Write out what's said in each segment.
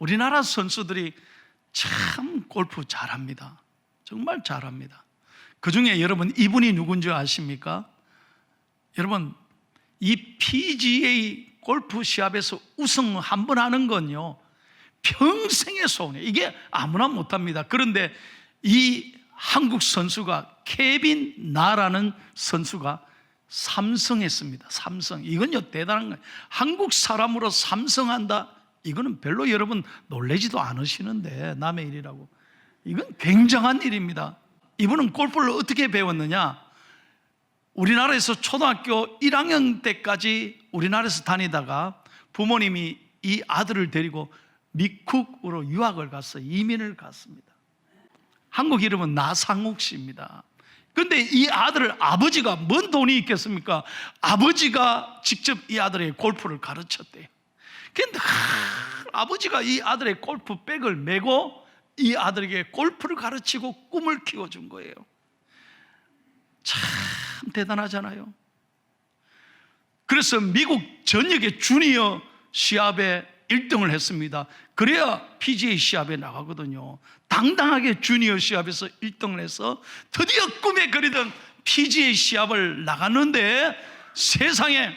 우리나라 선수들이 참 골프 잘합니다. 정말 잘합니다. 그 중에 여러분 이분이 누군지 아십니까? 여러분, 이 PGA 골프 시합에서 우승 한 번 하는 건요, 평생의 소원이에요. 이게 아무나 못합니다. 그런데 이 한국 선수가, 케빈 나라는 선수가 3승했습니다. 3승. 이건요 대단한 거예요. 한국 사람으로 3승한다? 이거는 별로 여러분 놀라지도 않으시는데, 남의 일이라고. 이건 굉장한 일입니다. 이분은 골프를 어떻게 배웠느냐? 우리나라에서 초등학교 1학년 때까지 우리나라에서 다니다가 부모님이 이 아들을 데리고 미국으로 유학을 갔어요. 이민을 갔습니다. 한국 이름은 나상욱 씨입니다. 그런데 이 아들을, 아버지가 뭔 돈이 있겠습니까? 아버지가 직접 이 아들에게 골프를 가르쳤대요. 그런데 아버지가 이 아들의 골프백을 메고 이 아들에게 골프를 가르치고 꿈을 키워준 거예요. 참 대단하잖아요. 그래서 미국 전역의 주니어 시합에 1등을 했습니다. 그래야 PGA 시합에 나가거든요. 당당하게 주니어 시합에서 1등을 해서 드디어 꿈에 그리던 PGA 시합을 나갔는데, 세상에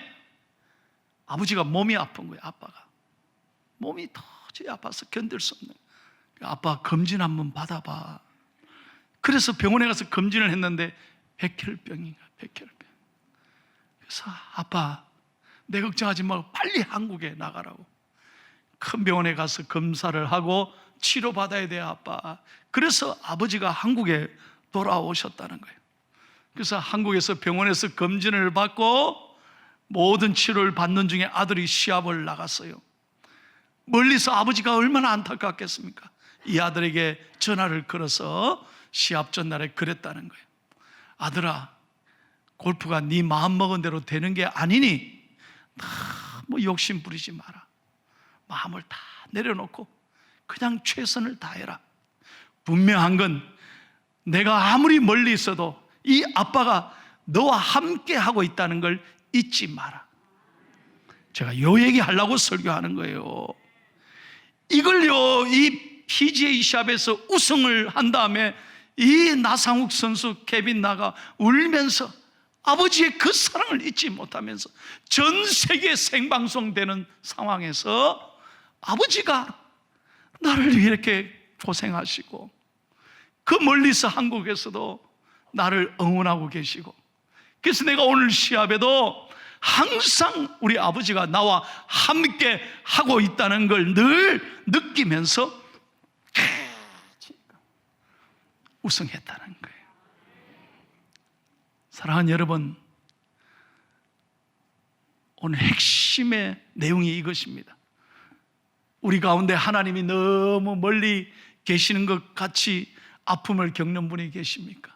아버지가 몸이 아픈 거예요. 아빠가 몸이 도저히 아파서 견딜 수 없는 거예요. 아빠 검진 한번 받아봐. 그래서 병원에 가서 검진을 했는데 백혈병인가, 백혈병. 그래서 아빠, 내 걱정하지 말고 빨리 한국에 나가라고. 큰 병원에 가서 검사를 하고 치료받아야 돼요, 아빠. 그래서 아버지가 한국에 돌아오셨다는 거예요. 그래서 한국에서 병원에서 검진을 받고 모든 치료를 받는 중에 아들이 시합을 나갔어요. 멀리서 아버지가 얼마나 안타깝겠습니까? 이 아들에게 전화를 걸어서 시합 전날에 그랬다는 거예요. 아들아, 골프가 네 마음먹은 대로 되는 게 아니니 너무 욕심 부리지 마라. 마음을 다 내려놓고 그냥 최선을 다해라. 분명한 건 내가 아무리 멀리 있어도 이 아빠가 너와 함께 하고 있다는 걸 잊지 마라. 제가 요 얘기 하려고 설교하는 거예요. 이걸요, 이 PGA 시합에서 우승을 한 다음에 이 나상욱 선수, 케빈 나가 울면서 아버지의 그 사랑을 잊지 못하면서 전 세계 생방송되는 상황에서 아버지가 나를 위해 이렇게 고생하시고, 그 멀리서 한국에서도 나를 응원하고 계시고, 그래서 내가 오늘 시합에도 항상 우리 아버지가 나와 함께 하고 있다는 걸 늘 느끼면서 우승했다는 거예요. 사랑하는 여러분, 오늘 핵심의 내용이 이것입니다. 우리 가운데 하나님이 너무 멀리 계시는 것 같이 아픔을 겪는 분이 계십니까?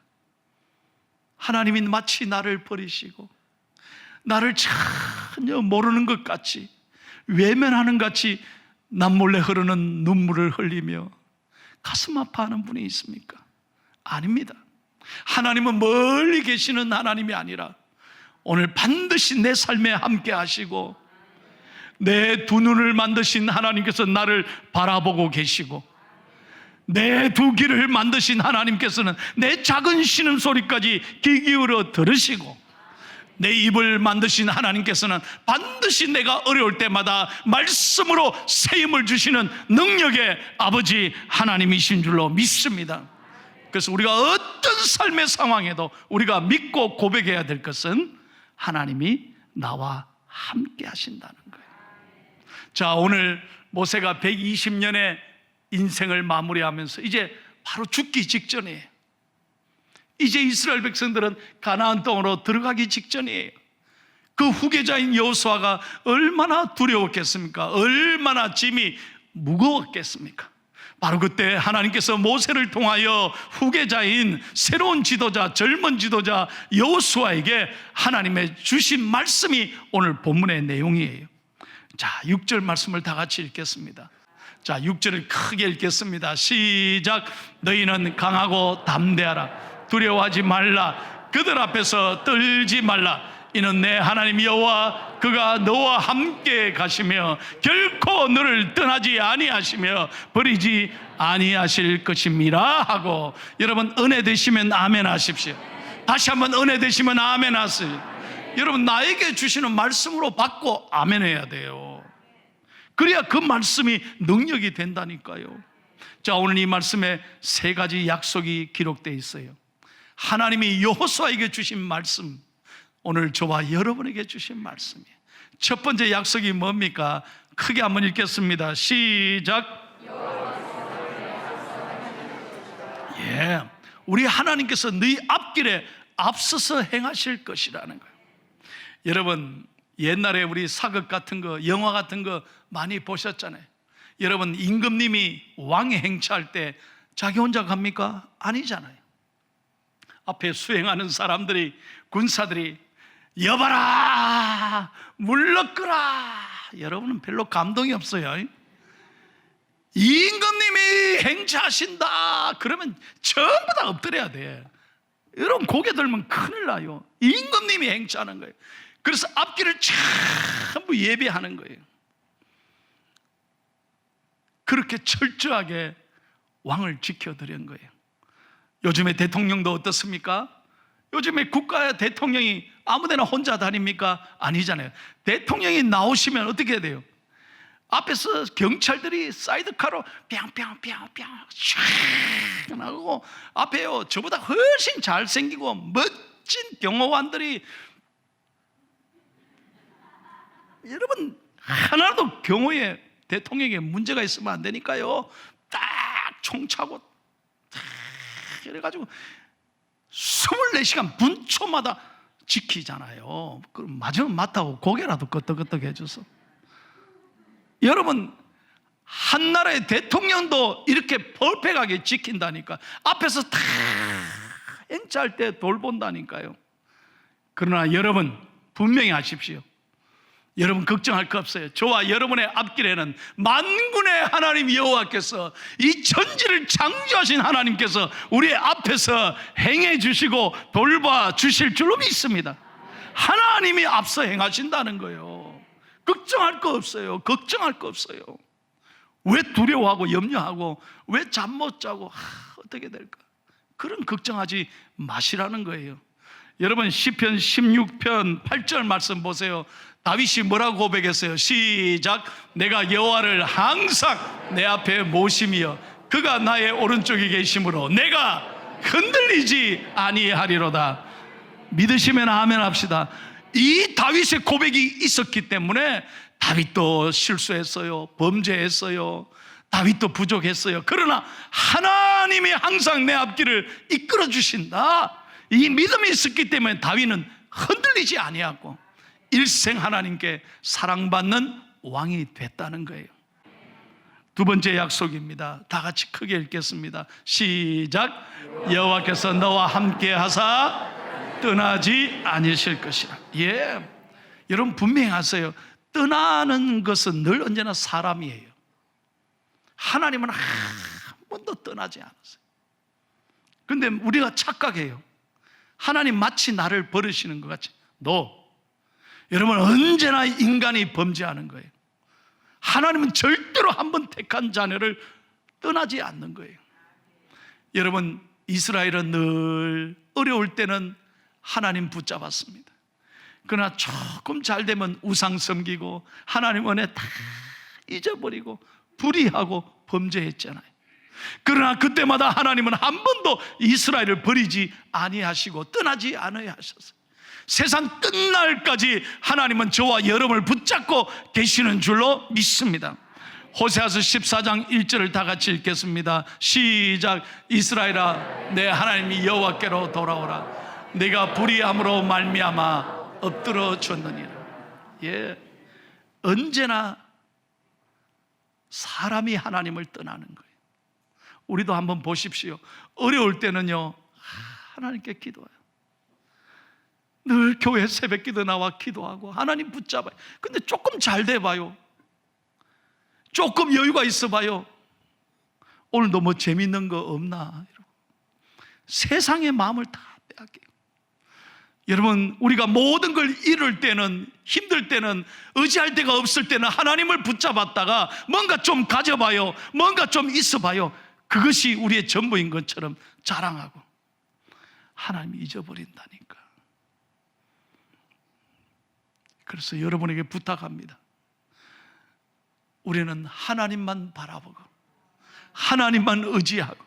하나님이 마치 나를 버리시고 나를 전혀 모르는 것 같이, 외면하는 것 같이 남몰래 흐르는 눈물을 흘리며 가슴 아파하는 분이 있습니까? 아닙니다. 하나님은 멀리 계시는 하나님이 아니라 오늘 반드시 내 삶에 함께 하시고, 내 두 눈을 만드신 하나님께서 나를 바라보고 계시고, 내 두 귀를 만드신 하나님께서는 내 작은 신음소리까지 귀 기울여 들으시고, 내 입을 만드신 하나님께서는 반드시 내가 어려울 때마다 말씀으로 세임을 주시는 능력의 아버지 하나님이신 줄로 믿습니다. 그래서 우리가 어떤 삶의 상황에도 우리가 믿고 고백해야 될 것은 하나님이 나와 함께 하신다는 거예요. 자, 오늘 모세가 120년의 인생을 마무리하면서 이제 바로 죽기 직전이에요. 이제 이스라엘 백성들은 가나안 땅으로 들어가기 직전이에요. 그 후계자인 여호수아가 얼마나 두려웠겠습니까? 얼마나 짐이 무거웠겠습니까? 바로 그때 하나님께서 모세를 통하여 후계자인 새로운 지도자, 젊은 지도자 여호수아에게 하나님의 주신 말씀이 오늘 본문의 내용이에요. 자, 6절 말씀을 다 같이 읽겠습니다. 자, 6절을 크게 읽겠습니다. 시작. 너희는 강하고 담대하라. 두려워하지 말라. 그들 앞에서 떨지 말라. 이는 내 하나님 여호와 그가 너와 함께 가시며 결코 너를 떠나지 아니하시며 버리지 아니하실 것입니다 하고, 여러분 은혜 되시면 아멘 하십시오. 다시 한번 은혜 되시면 아멘 하세요. 여러분 나에게 주시는 말씀으로 받고 아멘 해야 돼요. 그래야 그 말씀이 능력이 된다니까요. 자, 오늘 이 말씀에 세 가지 약속이 기록되어 있어요. 하나님이 여호수아에게 주신 말씀, 오늘 저와 여러분에게 주신 말씀이에요. 첫 번째 약속이 뭡니까? 크게 한번 읽겠습니다. 시작. 예, 우리 하나님께서 너희 앞길에 앞서서 행하실 것이라는 거예요. 여러분 옛날에 우리 사극 같은 거, 영화 같은 거 많이 보셨잖아요. 여러분 임금님이 왕에 행차할 때 자기 혼자 갑니까? 아니잖아요. 앞에 수행하는 사람들이, 군사들이 여봐라 물러끄라. 여러분은 별로 감동이 없어요. 임금님이 행차하신다 그러면 전부 다 엎드려야 돼. 여러분 고개 들면 큰일 나요. 임금님이 행차하는 거예요. 그래서 앞길을 전부 예배하는 거예요. 그렇게 철저하게 왕을 지켜드린 거예요. 요즘에 대통령도 어떻습니까? 요즘에 국가의 대통령이 아무데나 혼자 다닙니까? 아니잖아요. 대통령이 나오시면 어떻게 해야 돼요? 앞에서 경찰들이 사이드카로 뿅뿅뿅뿅 쫙 나가고, 앞에요 저보다 훨씬 잘생기고 멋진 경호관들이, 여러분 하나도 경호에 대통령에게 문제가 있으면 안 되니까요. 딱 총 차고 딱 이래가지고 24시간 분초마다 지키잖아요. 그럼 맞으면 맞다고 고개라도 끄덕끄덕 해줘서. 여러분 한 나라의 대통령도 이렇게 퍼펙하게 지킨다니까. 앞에서 다 행차할 때 돌본다니까요. 그러나 여러분 분명히 아십시오. 여러분 걱정할 거 없어요. 저와 여러분의 앞길에는 만군의 하나님 여호와께서, 이 천지를 창조하신 하나님께서 우리 앞에서 행해 주시고 돌봐 주실 줄로 믿습니다. 하나님이 앞서 행하신다는 거예요. 걱정할 거 없어요. 걱정할 거 없어요. 왜 두려워하고 염려하고 왜 잠 못 자고 어떻게 될까? 그런 걱정하지 마시라는 거예요. 여러분 시편 16편 8절 말씀 보세요. 다윗이 뭐라고 고백했어요? 시작. 내가 여호와를 항상 내 앞에 모시며 그가 나의 오른쪽에 계심으로 내가 흔들리지 아니하리로다. 믿으시면 아멘 합시다. 이 다윗의 고백이 있었기 때문에 다윗도 실수했어요. 범죄했어요. 다윗도 부족했어요. 그러나 하나님이 항상 내 앞길을 이끌어 주신다. 이 믿음이 있었기 때문에 다윗은 흔들리지 아니하고 일생 하나님께 사랑받는 왕이 됐다는 거예요. 두 번째 약속입니다. 다 같이 크게 읽겠습니다. 시작. 여호와께서 너와 함께 하사 떠나지 않으실 것이라. 예, 여러분 분명히 아세요. 떠나는 것은 늘 언제나 사람이에요. 하나님은 한 번도 떠나지 않았어요. 그런데 우리가 착각해요. 하나님 마치 나를 버리시는 것 같이. 여러분 언제나 인간이 범죄하는 거예요. 하나님은 절대로 한 번 택한 자녀를 떠나지 않는 거예요. 여러분 이스라엘은 늘 어려울 때는 하나님 붙잡았습니다. 그러나 조금 잘 되면 우상 섬기고 하나님 은혜 다 잊어버리고 불의하고 범죄했잖아요. 그러나 그때마다 하나님은 한 번도 이스라엘을 버리지 아니하시고 떠나지 않아야 하셨어요. 세상 끝날까지 하나님은 저와 여러분을 붙잡고 계시는 줄로 믿습니다. 호세아서 14장 1절을 다 같이 읽겠습니다. 시작. 이스라엘아 내 하나님이 여호와께로 돌아오라. 내가 불의함으로 말미암아 엎드러 졌느니라. 예, 언제나 사람이 하나님을 떠나는 거예요. 우리도 한번 보십시오. 어려울 때는요 하나님께 기도해요. 늘 교회 새벽기도 나와 기도하고 하나님 붙잡아요. 근데 조금 잘 돼봐요. 조금 여유가 있어봐요. 오늘도 뭐 재밌는 거 없나? 세상의 마음을 다 빼앗겨요. 여러분, 우리가 모든 걸 잃을 때는, 힘들 때는, 의지할 데가 없을 때는 하나님을 붙잡았다가 뭔가 좀 가져봐요, 뭔가 좀 있어봐요, 그것이 우리의 전부인 것처럼 자랑하고 하나님이 잊어버린다니까. 그래서 여러분에게 부탁합니다. 우리는 하나님만 바라보고 하나님만 의지하고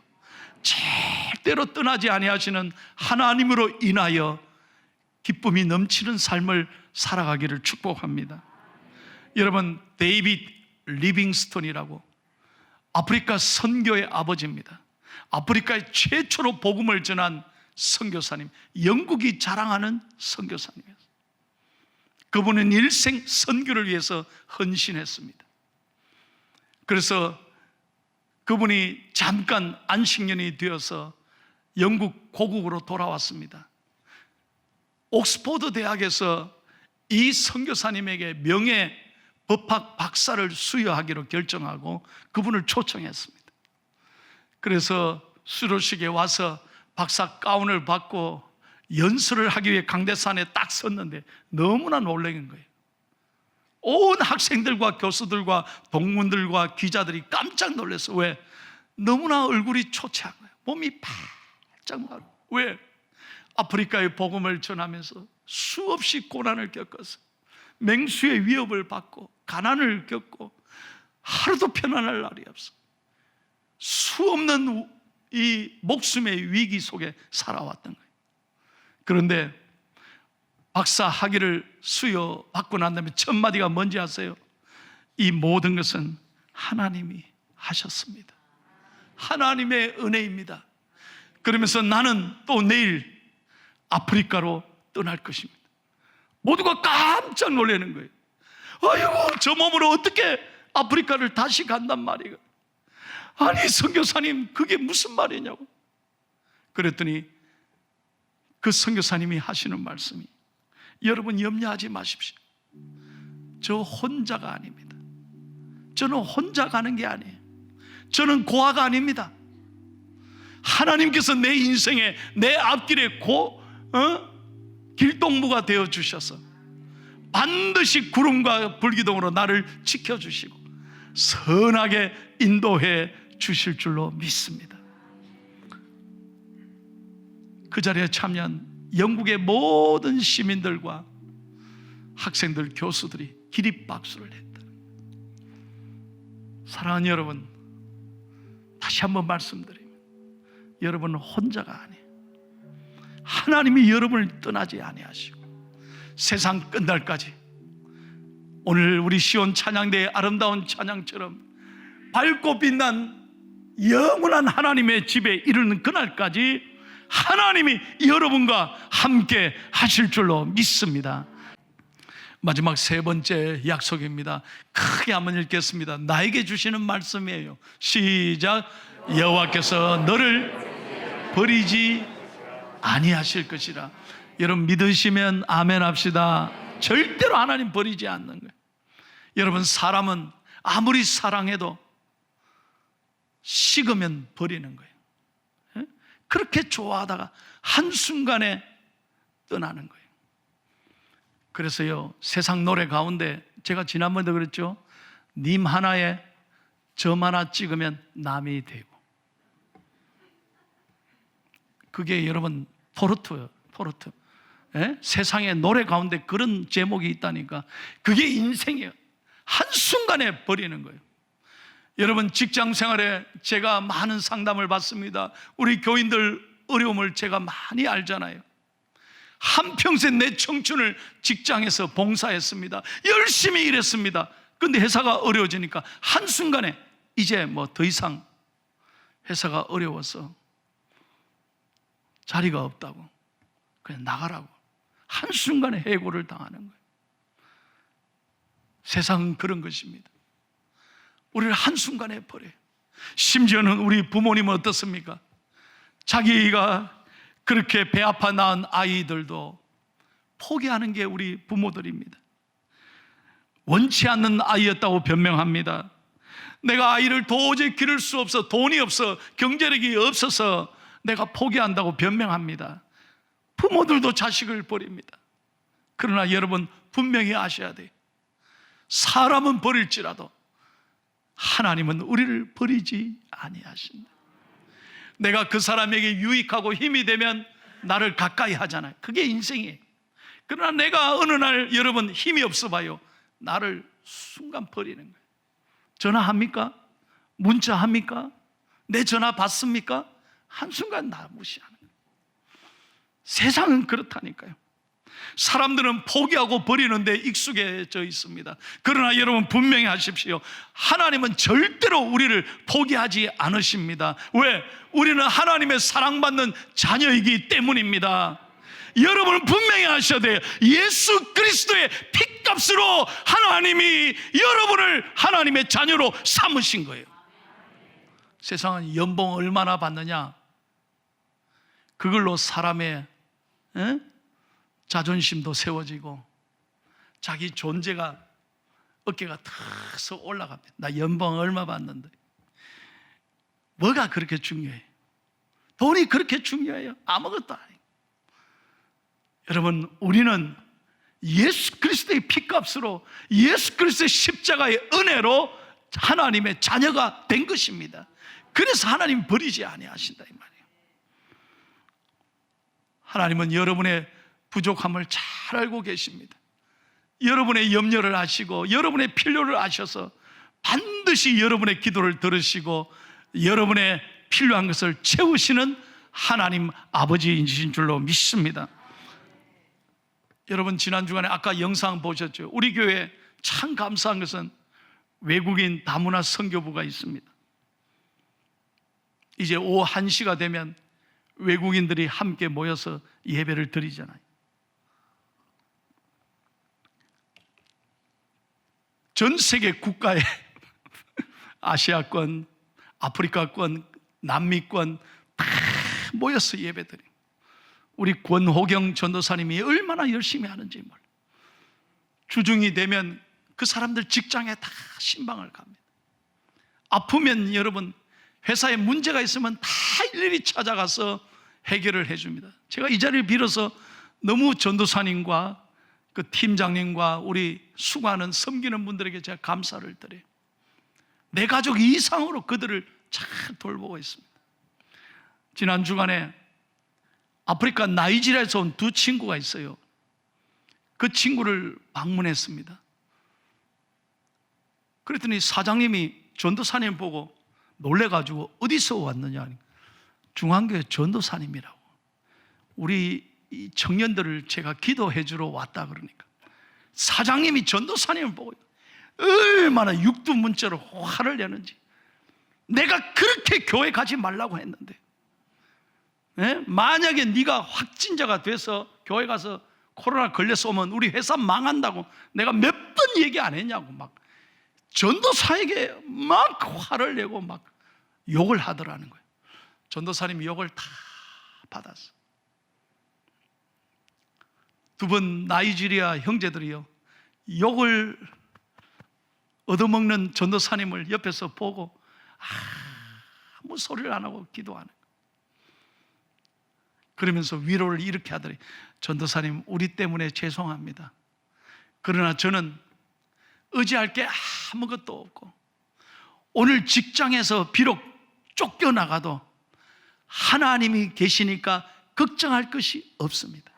절대로 떠나지 아니하시는 하나님으로 인하여 기쁨이 넘치는 삶을 살아가기를 축복합니다. 여러분, 데이빗 리빙스톤이라고 아프리카 선교의 아버지입니다. 아프리카에 최초로 복음을 전한 선교사님, 영국이 자랑하는 선교사님이었어요. 그분은 일생 선교를 위해서 헌신했습니다. 그래서 그분이 잠깐 안식년이 되어서 영국 고국으로 돌아왔습니다. 옥스포드 대학에서 이 선교사님에게 명예 법학 박사를 수여하기로 결정하고 그분을 초청했습니다. 그래서 수료식에 와서 박사 가운을 받고 연설을 하기 위해 강대산에 딱 섰는데 너무나 놀란 거예요. 온 학생들과 교수들과 동문들과 기자들이 깜짝 놀랐어. 왜? 너무나 얼굴이 초췌한 거예요. 몸이 바짝 마르고. 왜? 아프리카의 복음을 전하면서 수없이 고난을 겪어서 맹수의 위협을 받고 가난을 겪고 하루도 편안할 날이 없어. 수없는 이 목숨의 위기 속에 살아왔던 거예요. 그런데 박사 학위를 수여받고 난 다음에 첫 마디가 뭔지 아세요? 이 모든 것은 하나님이 하셨습니다. 하나님의 은혜입니다. 그러면서 나는 또 내일 아프리카로 떠날 것입니다. 모두가 깜짝 놀라는 거예요. 아이고, 저 몸으로 어떻게 아프리카를 다시 간단 말이에요. 아니 선교사님, 그게 무슨 말이냐고. 그랬더니 그 선교사님이 하시는 말씀이, 여러분 염려하지 마십시오. 저 혼자가 아닙니다. 저는 혼자 가는 게 아니에요. 저는 고아가 아닙니다. 하나님께서 내 인생에, 내 앞길에 길동무가 되어 주셔서 반드시 구름과 불기둥으로 나를 지켜주시고 선하게 인도해 주실 줄로 믿습니다. 그 자리에 참여한 영국의 모든 시민들과 학생들, 교수들이 기립박수를 했다. 사랑하는 여러분, 다시 한번 말씀드립니다. 여러분은 혼자가 아니에요. 하나님이 여러분을 떠나지 아니하시고 세상 끝날까지, 오늘 우리 시온 찬양대의 아름다운 찬양처럼 밝고 빛난 영원한 하나님의 집에 이르는 그날까지 하나님이 여러분과 함께 하실 줄로 믿습니다. 마지막 세 번째 약속입니다. 크게 한번 읽겠습니다. 나에게 주시는 말씀이에요. 시작. 여호와께서 너를 버리지 아니하실 것이라. 여러분 믿으시면 아멘 합시다. 절대로 하나님 버리지 않는 거예요. 여러분, 사람은 아무리 사랑해도 식으면 버리는 거예요. 그렇게 좋아하다가 한순간에 떠나는 거예요. 그래서요, 세상 노래 가운데 제가 지난번에도 그랬죠. 님 하나에 점 하나 찍으면 남이 되고. 그게 여러분 포르투예요. 포르투. 세상의 노래 가운데 그런 제목이 있다니까. 그게 인생이에요. 한순간에 버리는 거예요. 여러분, 직장 생활에 제가 많은 상담을 받습니다. 우리 교인들 어려움을 제가 많이 알잖아요. 한평생 내 청춘을 직장에서 봉사했습니다. 열심히 일했습니다. 그런데 회사가 어려워지니까 한순간에 이제 뭐 더 이상 회사가 어려워서 자리가 없다고, 그냥 나가라고 한순간에 해고를 당하는 거예요. 세상은 그런 것입니다. 우리를 한순간에 버려요. 심지어는 우리 부모님은 어떻습니까? 자기가 그렇게 배 아파 낳은 아이들도 포기하는 게 우리 부모들입니다. 원치 않는 아이였다고 변명합니다. 내가 아이를 도저히 기를 수 없어, 돈이 없어, 경제력이 없어서 내가 포기한다고 변명합니다. 부모들도 자식을 버립니다. 그러나 여러분 분명히 아셔야 돼요. 사람은 버릴지라도 하나님은 우리를 버리지 아니하신다. 내가 그 사람에게 유익하고 힘이 되면 나를 가까이 하잖아요. 그게 인생이에요. 그러나 내가 어느 날 여러분 힘이 없어 봐요. 나를 순간 버리는 거예요. 전화합니까? 문자합니까? 내 전화 받습니까? 한순간 나 무시하는 거예요. 세상은 그렇다니까요. 사람들은 포기하고 버리는데 익숙해져 있습니다. 그러나 여러분 분명히 하십시오. 하나님은 절대로 우리를 포기하지 않으십니다. 왜? 우리는 하나님의 사랑받는 자녀이기 때문입니다. 여러분은 분명히 하셔야 돼요. 예수 그리스도의 핏값으로 하나님이 여러분을 하나님의 자녀로 삼으신 거예요. 세상은 연봉 얼마나 받느냐, 그걸로 사람의 자존심도 세워지고 자기 존재가 어깨가 탁 올라갑니다. 나 연봉 얼마 받는데. 뭐가 그렇게 중요해요? 돈이 그렇게 중요해요? 아무것도 아니에요. 여러분, 우리는 예수 그리스도의 피값으로, 예수 그리스도의 십자가의 은혜로 하나님의 자녀가 된 것입니다. 그래서 하나님 버리지 아니하신다 이 말이에요. 하나님은 여러분의 부족함을 잘 알고 계십니다. 여러분의 염려를 아시고 여러분의 필요를 아셔서 반드시 여러분의 기도를 들으시고 여러분의 필요한 것을 채우시는 하나님 아버지이신 줄로 믿습니다. 여러분, 지난 주간에 아까 영상 보셨죠? 우리 교회에 참 감사한 것은 외국인 다문화 선교부가 있습니다. 이제 오후 1시가 되면 외국인들이 함께 모여서 예배를 드리잖아요. 전 세계 국가에 아시아권, 아프리카권, 남미권 다 모여서 예배드려요. 우리 권호경 전도사님이 얼마나 열심히 하는지 몰라요. 주중이 되면 그 사람들 직장에 다 신방을 갑니다. 아프면 여러분, 회사에 문제가 있으면 다 일일이 찾아가서 해결을 해줍니다. 제가 이 자리를 빌어서 너무 전도사님과 그 팀장님과 우리 수고하는 섬기는 분들에게 제가 감사를 드려요. 내 가족 이상으로 그들을 잘 돌보고 있습니다. 지난 주간에 아프리카 나이지리아에서 온 두 친구가 있어요. 그 친구를 방문했습니다. 그랬더니 사장님이 전도사님 보고 놀래가지고 어디서 왔느냐, 중앙교회 전도사님이라고. 우리 이 청년들을 제가 기도해 주러 왔다 그러니까 사장님이 전도사님을 보고 얼마나 육두문자로 화를 내는지. 내가 그렇게 교회 가지 말라고 했는데, 만약에 네가 확진자가 돼서 교회 가서 코로나 걸려서 오면 우리 회사 망한다고 내가 몇 번 얘기 안 했냐고 막 전도사에게 막 화를 내고 막 욕을 하더라는 거예요. 전도사님이 욕을 다 받았어. 두 번 나이지리아 형제들이요, 욕을 얻어먹는 전도사님을 옆에서 보고 아무 소리를 안 하고 기도하는 거예요. 그러면서 위로를 이렇게 하더니, 전도사님 우리 때문에 죄송합니다. 그러나 저는 의지할 게 아무것도 없고 오늘 직장에서 비록 쫓겨나가도 하나님이 계시니까 걱정할 것이 없습니다.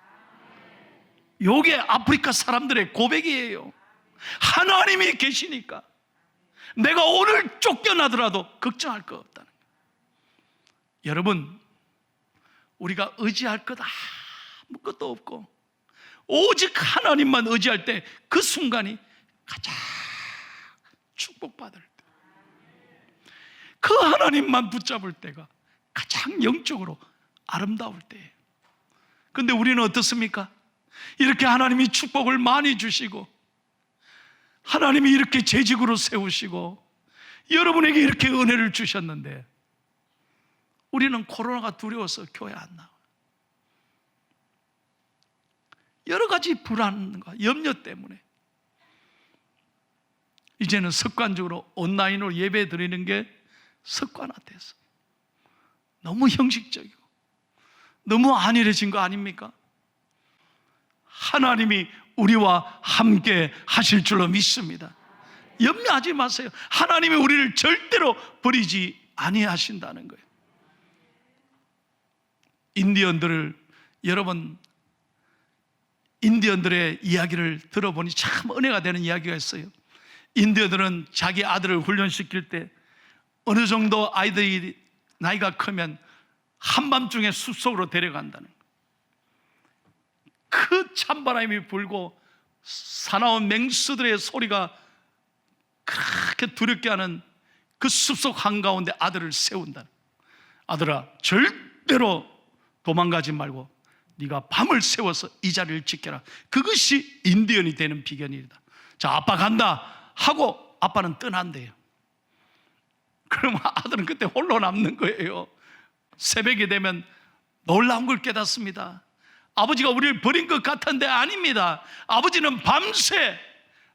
요게 아프리카 사람들의 고백이에요. 하나님이 계시니까 내가 오늘 쫓겨나더라도 걱정할 거 없다는 거예요. 여러분, 우리가 의지할 것 아무것도 없고 오직 하나님만 의지할 때 그 순간이 가장 축복받을 때, 그 하나님만 붙잡을 때가 가장 영적으로 아름다울 때예요. 그런데 우리는 어떻습니까? 이렇게 하나님이 축복을 많이 주시고 하나님이 이렇게 재직으로 세우시고 여러분에게 이렇게 은혜를 주셨는데 우리는 코로나가 두려워서 교회 안 나와요. 여러 가지 불안과 염려 때문에 이제는 습관적으로 온라인으로 예배 드리는 게 습관화돼서 너무 형식적이고 너무 안일해진 거 아닙니까? 하나님이 우리와 함께 하실 줄로 믿습니다. 염려하지 마세요. 하나님이 우리를 절대로 버리지 아니하신다는 거예요. 여러분, 인디언들의 이야기를 들어보니 참 은혜가 되는 이야기가 있어요. 인디언들은 자기 아들을 훈련시킬 때 어느 정도 아이들이 나이가 크면 한밤중에 숲속으로 데려간다는 거예요. 그 찬바람이 불고 사나운 맹수들의 소리가 그렇게 두렵게 하는 그 숲속 한가운데 아들을 세운다. 아들아, 절대로 도망가지 말고 네가 밤을 새워서 이 자리를 지켜라. 그것이 인디언이 되는 비결이다. 자, 아빠 간다 하고 아빠는 떠난대요. 그러면 아들은 그때 홀로 남는 거예요. 새벽이 되면 놀라운 걸 깨닫습니다. 아버지가 우리를 버린 것 같은데 아닙니다. 아버지는 밤새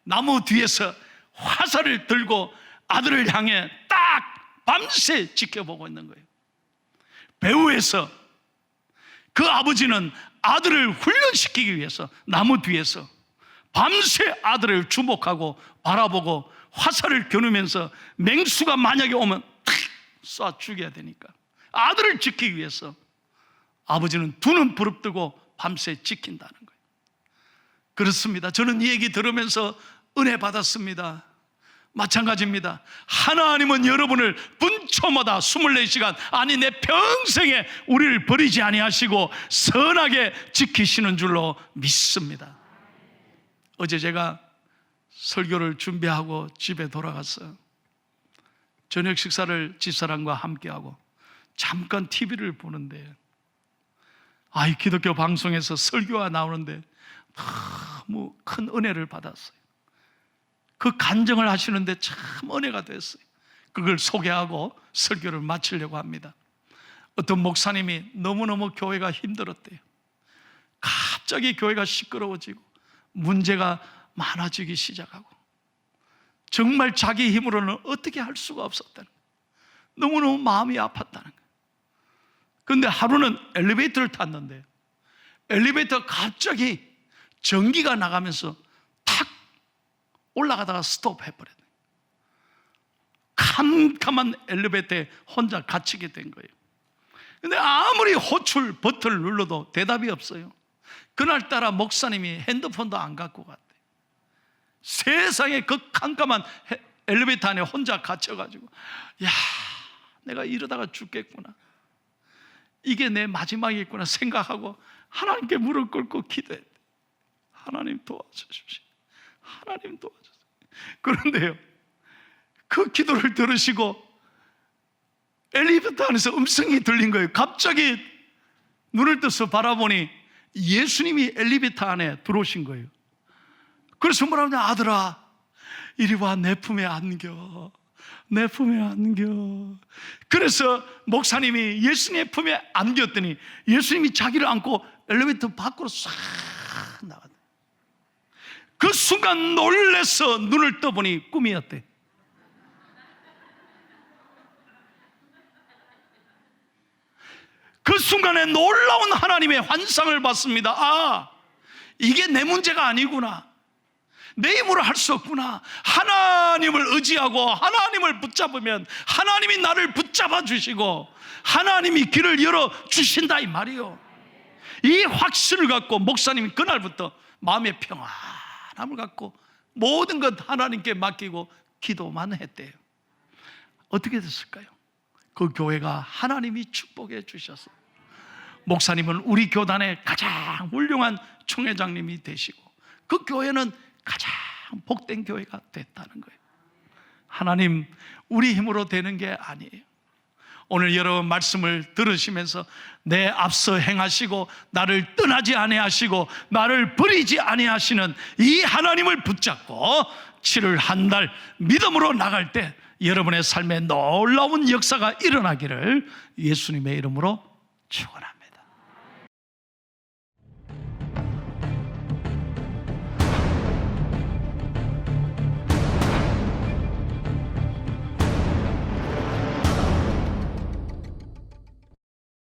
나무 뒤에서 화살을 들고 아들을 향해 딱 밤새 지켜보고 있는 거예요. 배후에서 그 아버지는 아들을 훈련시키기 위해서 나무 뒤에서 밤새 아들을 주목하고 바라보고 화살을 겨누면서 맹수가 만약에 오면 탁 쏴 죽여야 되니까 아들을 지키기 위해서 아버지는 두 눈 부릅뜨고 밤새 지킨다는 거예요. 그렇습니다. 저는 이 얘기 들으면서 은혜 받았습니다. 마찬가지입니다. 하나님은 여러분을 분초마다 24시간 아니 내 평생에 우리를 버리지 아니하시고 선하게 지키시는 줄로 믿습니다. 어제 제가 설교를 준비하고 집에 돌아갔어요. 저녁 식사를 집사람과 함께하고 잠깐 TV를 보는데 이 기독교 방송에서 설교가 나오는데 너무 큰 은혜를 받았어요. 그 간증을 하시는데 참 은혜가 됐어요. 그걸 소개하고 설교를 마치려고 합니다. 어떤 목사님이 너무너무 교회가 힘들었대요. 갑자기 교회가 시끄러워지고 문제가 많아지기 시작하고 정말 자기 힘으로는 어떻게 할 수가 없었다는 거예요. 너무너무 마음이 아팠다는 거예요. 그런데 하루는 엘리베이터를 탔는데 엘리베이터가 갑자기 전기가 나가면서 탁 올라가다가 스톱해버렸네. 캄캄한 엘리베이터에 혼자 갇히게 된 거예요. 근데 아무리 호출 버튼을 눌러도 대답이 없어요. 그날따라 목사님이 핸드폰도 안 갖고 갔대. 세상에 그 캄캄한 엘리베이터 안에 혼자 갇혀가지고 내가 이러다가 죽겠구나, 이게 내 마지막이겠구나 생각하고 하나님께 무릎 꿇고 기도했대. 하나님 도와주십시오. 하나님 도와주세요. 그런데요, 그 기도를 들으시고 엘리베이터 안에서 음성이 들린 거예요. 갑자기 눈을 떠서 바라보니 예수님이 엘리베이터 안에 들어오신 거예요. 그래서 뭐라 하냐, 아들아 이리 와, 내 품에 안겨, 내 품에 안겨. 그래서 목사님이 예수님의 품에 안겼더니 예수님이 자기를 안고 엘리베이터 밖으로 싹 나갔대. 그 순간 놀라서 눈을 떠보니 꿈이었대. 그 순간에 놀라운 하나님의 환상을 봤습니다. 이게 내 문제가 아니구나, 내 힘으로 할 수 없구나. 하나님을 의지하고 하나님을 붙잡으면 하나님이 나를 붙잡아 주시고 하나님이 길을 열어 주신다, 이 말이요. 이 확신을 갖고 목사님이 그날부터 마음의 평안함을 갖고 모든 것 하나님께 맡기고 기도만 했대요. 어떻게 됐을까요? 그 교회가 하나님이 축복해 주셔서 목사님은 우리 교단의 가장 훌륭한 총회장님이 되시고 그 교회는 가장 복된 교회가 됐다는 거예요. 하나님, 우리 힘으로 되는 게 아니에요. 오늘 여러분 말씀을 들으시면서 내 앞서 행하시고 나를 떠나지 아니하시고 나를 버리지 아니하시는 이 하나님을 붙잡고 7월 한 달 믿음으로 나갈 때 여러분의 삶에 놀라운 역사가 일어나기를 예수님의 이름으로 축원합니다.